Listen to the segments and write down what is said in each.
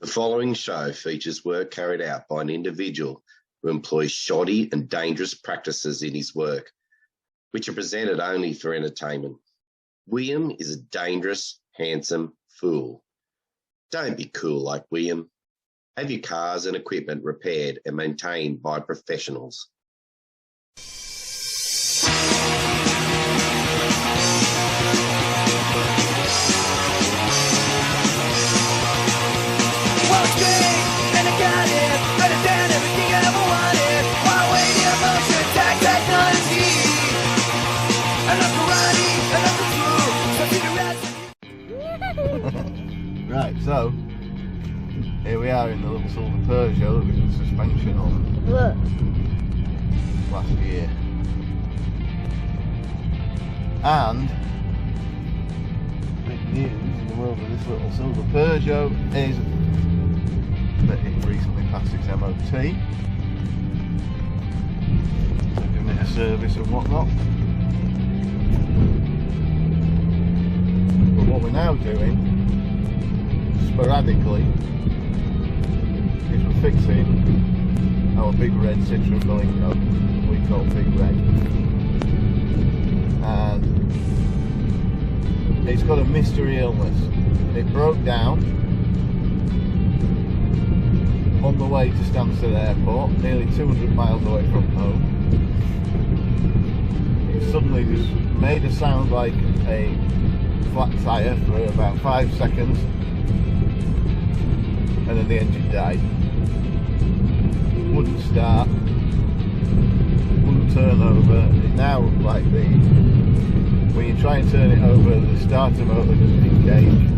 The following show features work carried out by an individual who employs shoddy and dangerous practices in his work, which are presented only for entertainment. William is a dangerous, handsome fool. Don't be cool like William. Have your cars and equipment repaired and maintained by professionals. Right, so here we are in the little silver Peugeot that we did suspension on last year, and big news in the world of this little silver Peugeot is that it recently passed its MOT, so giving it a service and whatnot. But what we're now doing sporadically is we're fixing our big red Citroen Berlingo, we call Big Red, and it's got a mystery illness. It broke down on the way to Stansted Airport, nearly 200 miles away from home. It suddenly just made a sound like a flat tyre for about 5 seconds, and then the engine died. Wouldn't start, wouldn't turn over. It now, like when you try and turn it over, the starter motor doesn't engage.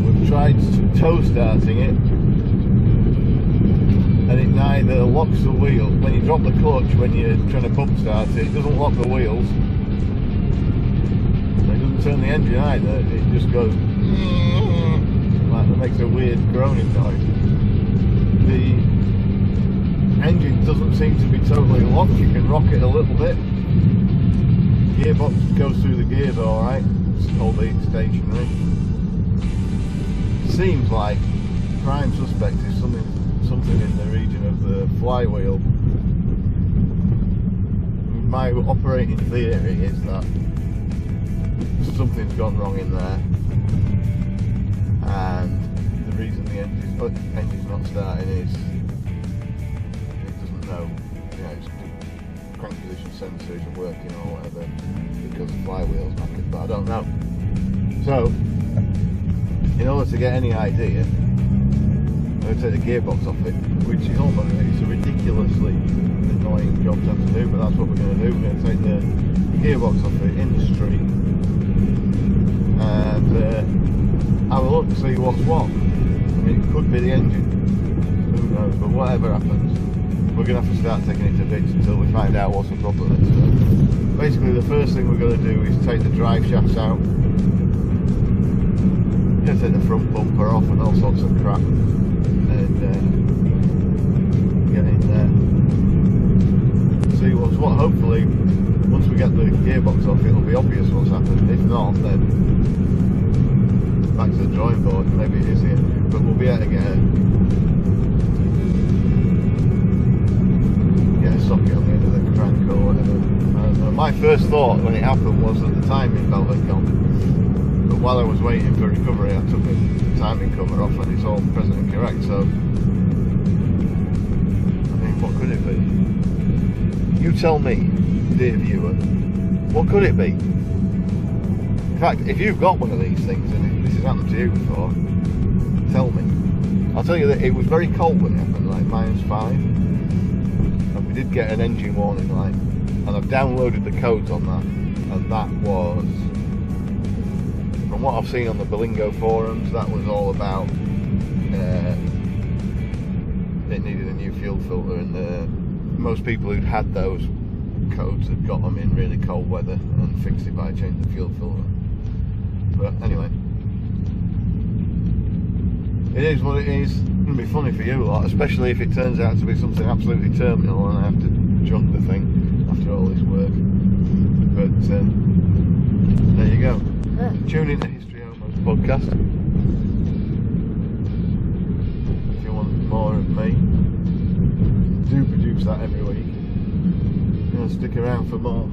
We've tried tow starting it, and it neither locks the wheel. When you drop the clutch, when you're trying to pump start it, it doesn't lock the wheels. It doesn't turn the engine either. It just goes like it makes a weird groaning noise. The engine doesn't seem to be totally locked. You can rock it a little bit. Gearbox goes through the gears all right. It's albeit stationary. Seems like prime suspect is something in the region of the flywheel. My operating theory is that something's gone wrong in there, and the reason the engine's not starting is it doesn't know, its crank position sensors are working or whatever, because the flywheel's knackered, but I don't know. So, in order to get any idea, I'm going to take the gearbox off it, which is it's a ridiculously annoying job to have to do, but that's what we're going to do. We're going to take the gearbox off it in the street and have a look to see what's what. I mean, it could be the engine, who knows, but whatever happens, we're going to have to start taking it to bits until we find out what's the problem. So basically the first thing we're going to do is take the drive shafts out. We're going to take the front bumper off and all sorts of crap, and get in there, see what's what. Hopefully once we get the gearbox off, it'll be obvious what's happened. If not, then back to the drawing board. Maybe it is the engine, but we'll be able to get a socket on the end of the crank or whatever. My first thought when it happened was that the timing belt had gone, but while I was waiting for recovery, I took the timing cover off and it's all present and correct. So, I mean, what could it be? You tell me, dear viewer, what could it be? In fact, if you've got one of these things and this has happened to you before, tell me. I'll tell you that it was very cold when it happened, like -5, and we did get an engine warning light, and I've downloaded the codes on that, and that was, from what I've seen on the Berlingo forums, that was all about it needed a new fuel filter, and most people who'd had those codes had got them in really cold weather and fixed it by changing the fuel filter. But anyway, it is what it is. It's going to be funny for you lot, especially if it turns out to be something absolutely terminal and I have to junk the thing after all this work. But there you go. Tune in to History Homo's podcast. more of me. Do produce that every week. Stick around for more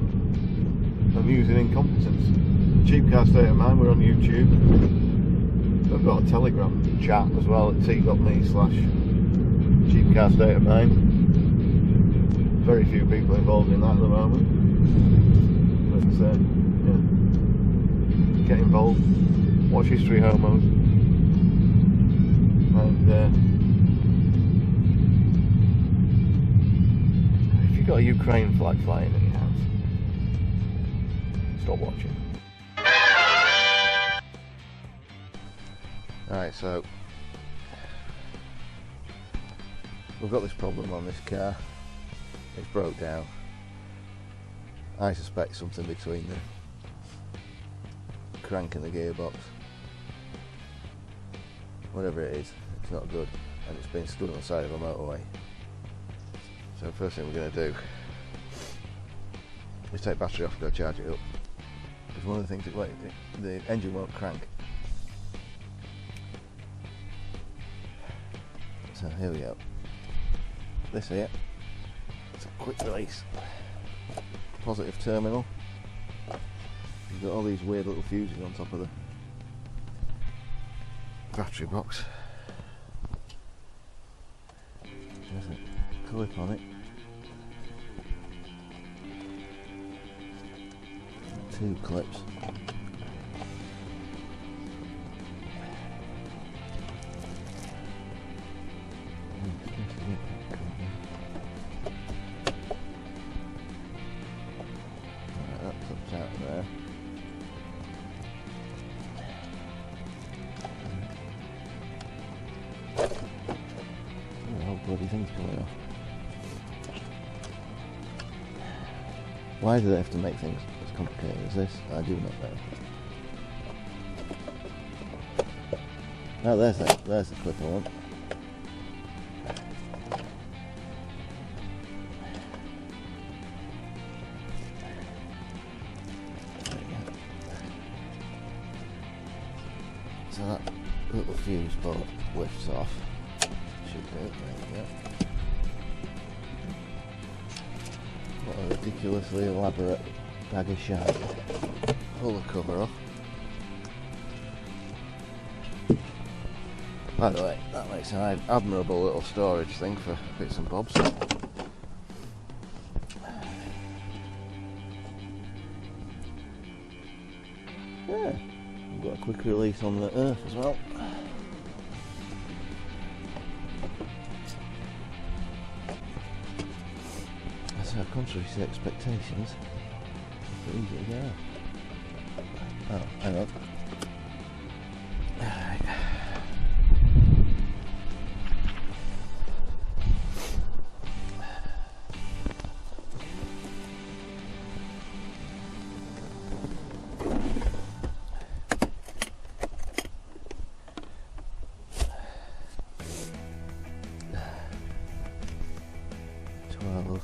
amusing incompetence. Cheap Car State of Mind, we're on YouTube. I've got a Telegram chat as well at t.me/Cheap Car State of Mind. Very few people involved in that at the moment. But yeah. Get involved. Watch History Homos. And if you've got a Ukraine flag flying in your house, stop watching. Right, so we've got this problem on this car. It's broke down. I suspect something between the crank and the gearbox. Whatever it is, it's not good, and it's been stood on the side of a motorway. So first thing we're going to do is take battery off and go charge it up. Because one of the things that the engine won't crank. So here we go. This here, it's a quick release. Positive terminal. You've got all these weird little fuses on top of the battery box. There's a clip on it. 2 clips. That clips out there. Bloody things coming off. Why do they have to make things as complicated as this? I do not know. Oh, there's the clip I want. So that little fuse bolt lifts off. Should do. There we go. What a ridiculously elaborate bag of shite. Pull the cover off. By the way, that makes an admirable little storage thing for bits and bobs. Yeah, I've got a quick release on the earth as well. So contrary to expectations, it's easy to get out. Oh, hang on. Alright. 12,